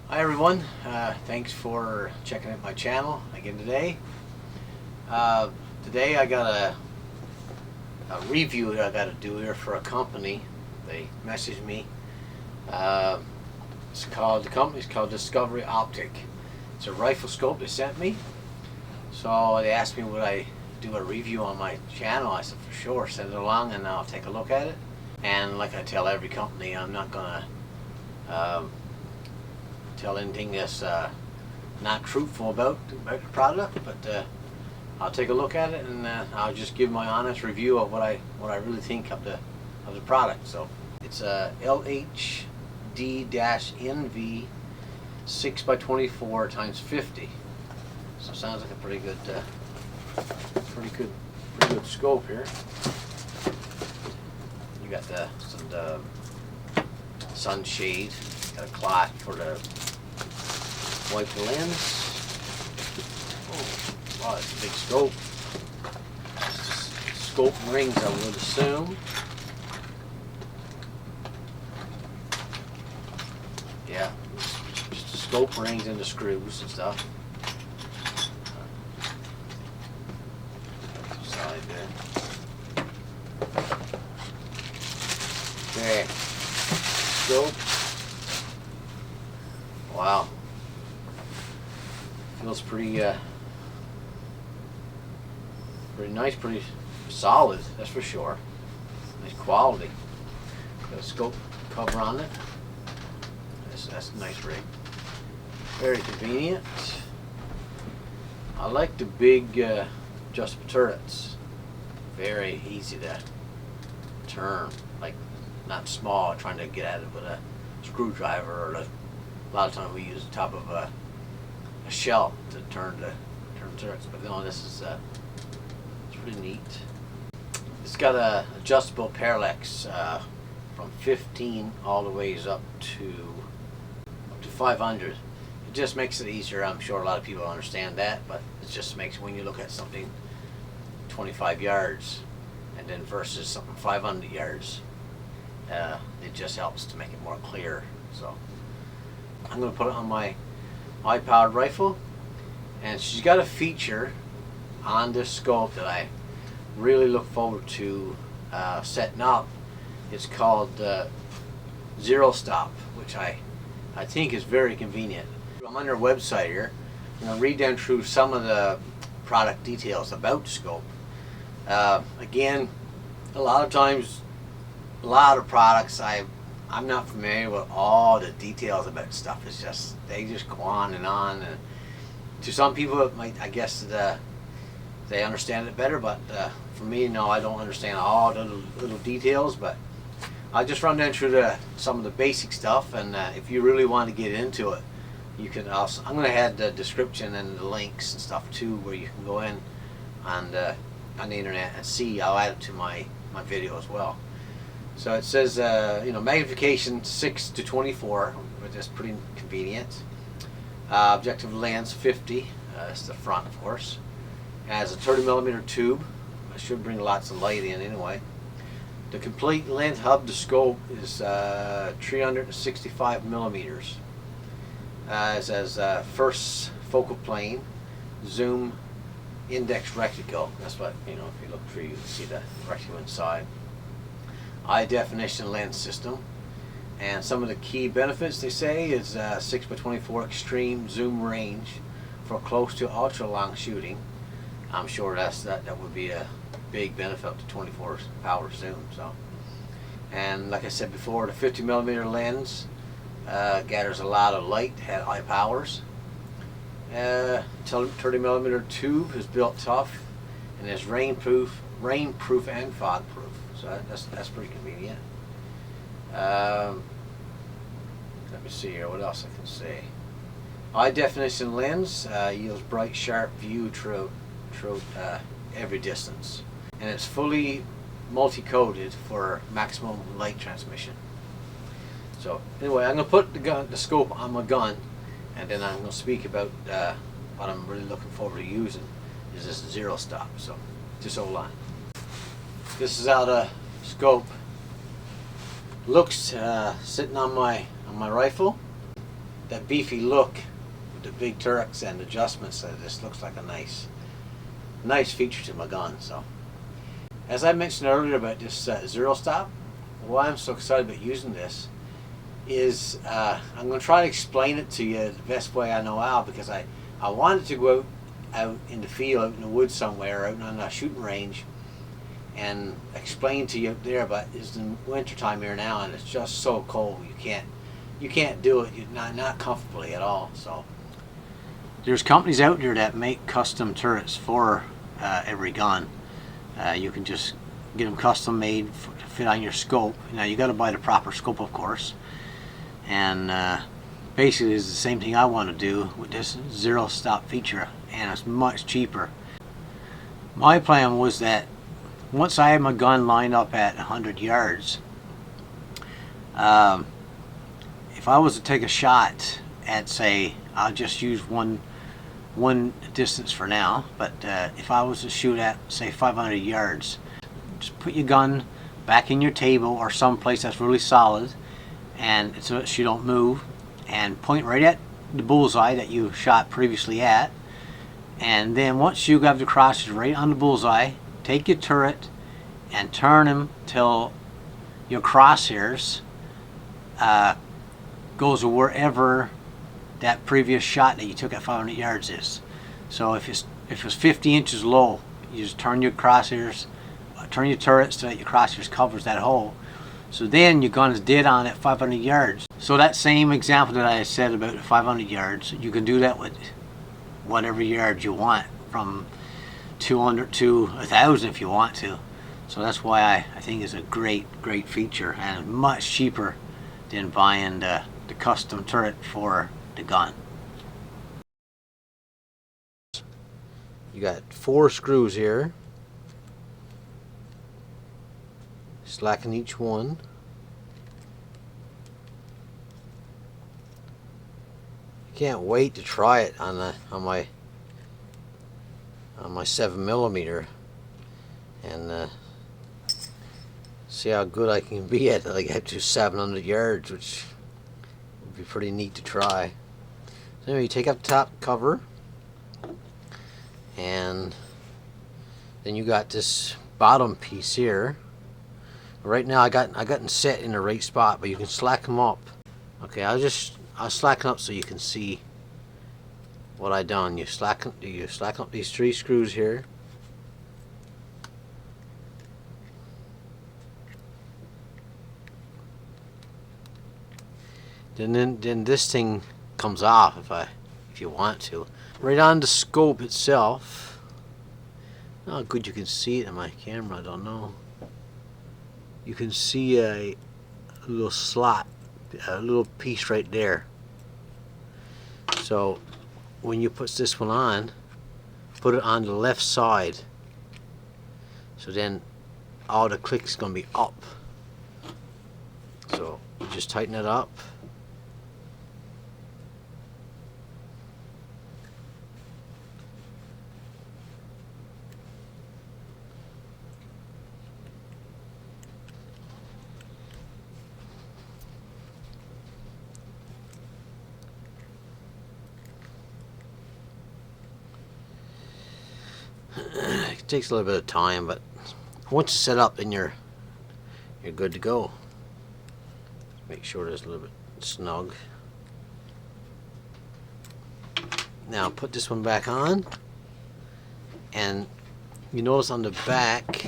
Hi everyone, thanks for checking out my channel again today. Today I got a review that I got to do here for a company. They messaged me. The company's called Discoveryopt. It's a rifle scope they sent me. So they asked me would I do a review on my channel. I said for sure, send it along and I'll take a look at it. And like I tell every company, I'm not gonna tell anything that's not truthful about the product, but I'll take a look at it and I'll just give my honest review of what I really think of the product. So it's a LHD-NV 6x24x50. So sounds like a pretty good scope here. You got the sunshade, got a cloth for the wipe the lens. Oh, wow, it's a big scope. Scope rings, I would assume. Yeah, just the scope rings and the screws and stuff. Side there. Okay, scope. Wow, feels pretty nice, pretty solid, that's for sure. Nice quality. Got a scope cover on it. That's a nice rig. Very convenient. I like the big adjustable turrets. Very easy to turn, like not small, trying to get at it with a screwdriver, or a lot of times we use the top of a shell to turn turrets. But no, this is it's pretty neat. It's got a adjustable parallax from 15 all the ways up to 500. It just makes it easier. I'm sure a lot of people understand that, but it just makes, when you look at something 25 yards and then versus something 500 yards, it just helps to make it more clear. So I'm going to put it on my high-powered rifle, and she's got a feature on this scope that I really look forward to setting up. It's called Zero Stop, which I think is very convenient. I'm on their website here. I'm going to read down through some of the product details about the scope. Again, a lot of times, a lot of products I'm not familiar with all the details about stuff. It's just, they just go on, and to some people it might, I guess, they understand it better, but for me, no, I don't understand all the little details. But I'll just run down through some of the basic stuff, and if you really want to get into it, you can also, I'm going to add the description and the links and stuff too, where you can go in and on the internet and see. I'll add it to my video as well. So it says, magnification 6:24, which is pretty convenient. Objective lens 50, that's the front, of course. It has a 30mm tube. It should bring lots of light in anyway. The complete length of the scope is 365mm. It says first focal plane, zoom, index reticle. That's what, if you look through, you can see the reticle inside. High definition lens system, and some of the key benefits they say is 6x24 extreme zoom range for close to ultra long shooting. I'm sure that would be a big benefit to 24 power zoom. So, and like I said before, the 50mm lens gathers a lot of light at high powers. 30mm tube is built tough and is rainproof and fog proof. So that's pretty convenient. Let me see here, what else I can say. High definition lens yields bright, sharp view throughout every distance, and it's fully multi-coated for maximum light transmission. So anyway, I'm going to put the scope on my gun, and then I'm going to speak about what I'm really looking forward to using is this Zero Stop. So just hold on. This is how the scope looks sitting on my rifle. that beefy look with the big turrets and adjustments. This looks like a nice feature to my gun. So, as I mentioned earlier about this zero stop, why I'm so excited about using this is I'm going to try to explain it to you the best way I know how, because I wanted to go out in the field, out in the woods somewhere, out on a shooting range, and explain to you up there. But it's the winter time here now, and it's just so cold. You can't do it. You're not comfortably at all. So there's companies out there that make custom turrets for every gun. You can just get them custom made to fit on your scope. Now you got to buy the proper scope, of course. And basically it's the same thing I want to do with this zero stop feature, and it's much cheaper. My plan was that once I had my gun lined up at 100 yards, if I was to take a shot at, say, I'll just use one distance for now, but if I was to shoot at, say, 500 yards, just put your gun back in your table or someplace that's really solid, and so you don't move, and point right at the bullseye that you shot previously at. And then once you have the crosses right on the bullseye, take your turret and turn them till your crosshairs goes wherever that previous shot that you took at 500 yards is. So if it's 50 inches low, you just turn your crosshairs, turn your turret so that your crosshairs covers that hole. So then your gun is dead on at 500 yards. So that same example that I said about 500 yards, you can do that with whatever yards you want, from 200 to 1,000 if you want to. So that's why I think it's a great feature, and much cheaper than buying the custom turret for the gun. You got 4 screws here. Slacken each one. I can't wait to try it on my 7mm and see how good I can be at it. I get to 700 yards, which would be pretty neat to try. So anyway, you take up the top cover, and then you got this bottom piece here. Right now I got them set in the right spot, but you can slack them up. Okay, I'll slacken up so you can see what I done. You slacken up these 3 screws here. Then this thing comes off if you want to. Right on the scope itself. How good you can see it in my camera, I don't know. You can see a little slot, a little piece right there. So when you put this one on, put it on the left side. So then all the clicks going to be up. So you just tighten it up. It takes a little bit of time, but once it's set up, then you're good to go. Make sure it's a little bit snug. Now put this one back on, and you notice on the back,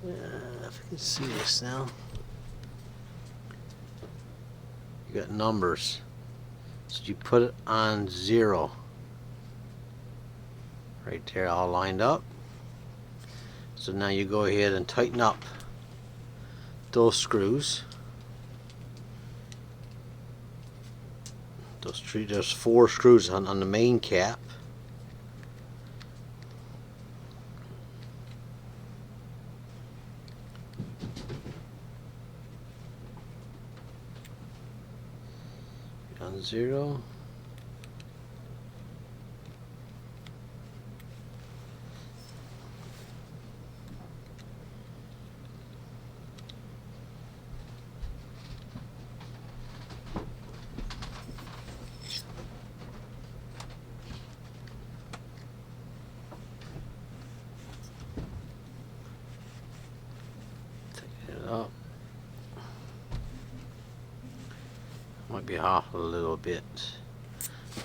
if I can see this now, you got numbers. So you put it on 0. Right there, all lined up. So now you go ahead and tighten up those screws. There's 4 screws on the main cap. On 0. be off a little bit.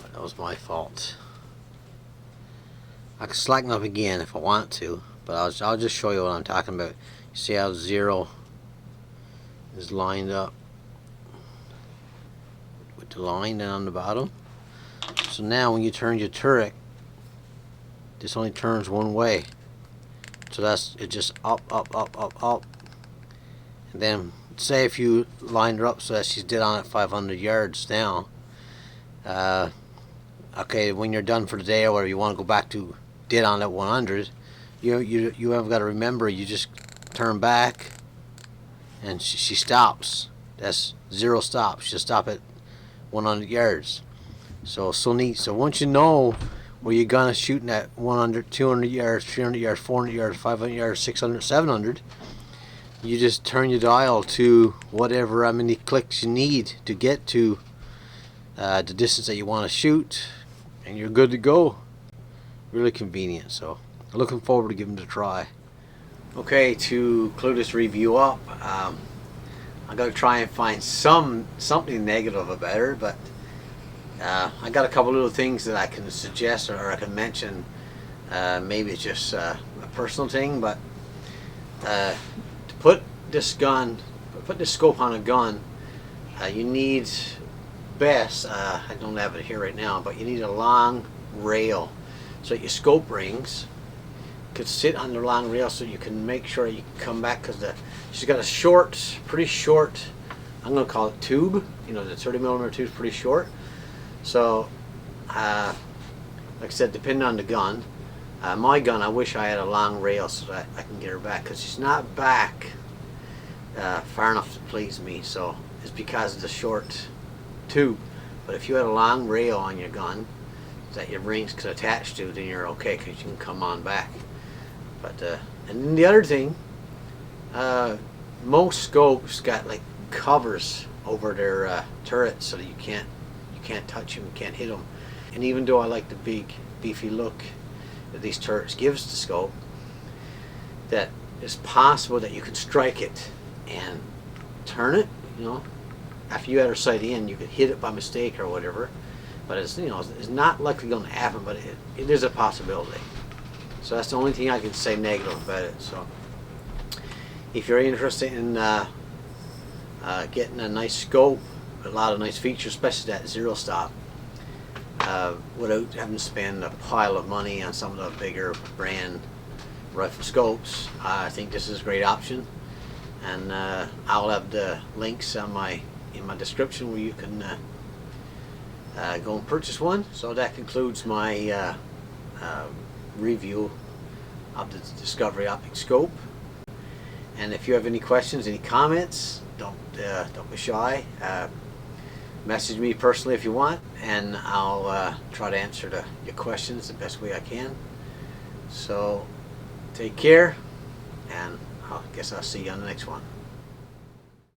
But that was my fault. I can slacken up again if I want to, but I'll just show you what I'm talking about. You see how 0 is lined up with the line down on the bottom? So now when you turn your turret, this only turns one way. So it just up, up, up, up, up. And then say if you lined her up so that she's dead on at 500 yards now. Okay, when you're done for the day or whatever, you want to go back to dead on at 100. You have got to remember, you just turn back and she stops. That's 0 stops. She'll stop at 100 yards. So neat. So once you know where you're gonna shooting at 100, 200 yards, 300 yards, 400 yards, 500 yards, 600, 700, you just turn your dial to whatever many clicks you need to get to the distance that you want to shoot, and you're good to go. Really convenient. So looking forward to giving it a try. Okay, to close this review up, I'm gonna try and find something negative about her, but I got a couple little things that I can suggest or I can mention. Maybe it's just a personal thing, but to put this scope on a gun, you need I don't have it here right now, but you need a long rail so that your scope rings could sit on the long rail, so you can make sure you can come back, because she's got a pretty short, I'm going to call it tube. You know, the 30mm tube is pretty short. So like I said, depending on the gun, my gun, I wish I had a long rail so that I can get her back, because she's not back far enough to please me. So it's because of the short tube. But if you had a long rail on your gun that your rings could attach to, then you're okay, because you can come on back. But and then the other thing, most scopes got like covers over their turrets so that you can't touch them, you can't hit them. And even though I like the big beefy look that these turrets gives the scope, that it's possible that you can strike it and turn it, you know, after you had her sight in, you could hit it by mistake or whatever. But it's, you know, it's not likely going to happen, but it is a possibility. So that's the only thing I can say negative about it. So if you're interested in getting a nice scope, a lot of nice features, especially that 0 stop, without having to spend a pile of money on some of the bigger brand rifle scopes, I think this is a great option. And I'll have the links in my description where you can go and purchase one. So that concludes my review of the Discoveryopt scope. And if you have any questions, any comments, don't be shy. Message me personally if you want, and I'll try to answer your questions the best way I can. So take care, and I guess I'll see you on the next one.